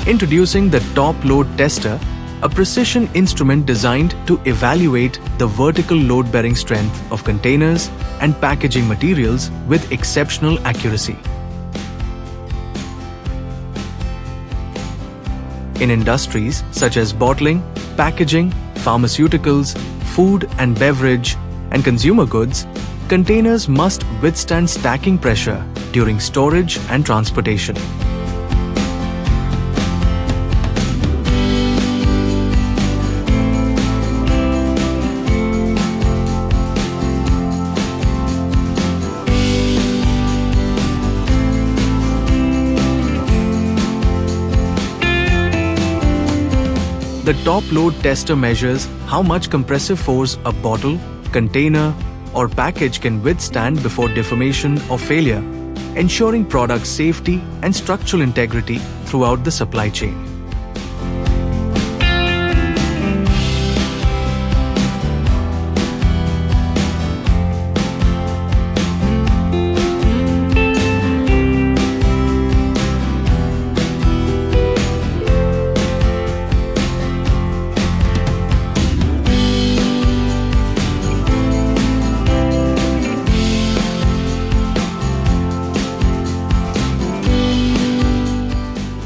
Introducing the top load tester, a precision instrument designed to evaluate the vertical load-bearing strength of containers and packaging materials with exceptional accuracy. In industries such as bottling, packaging, pharmaceuticals, food and beverage, and consumer goods, containers must withstand stacking pressure during storage and transportation. The top load tester measures how much compressive force a bottle, container, or package can withstand before deformation or failure, ensuring product safety and structural integrity throughout the supply chain.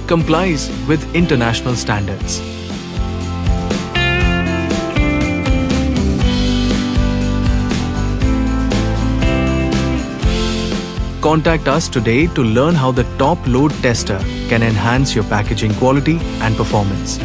Complies with international standards. Contact us today to learn how the top load tester can enhance your packaging quality and performance.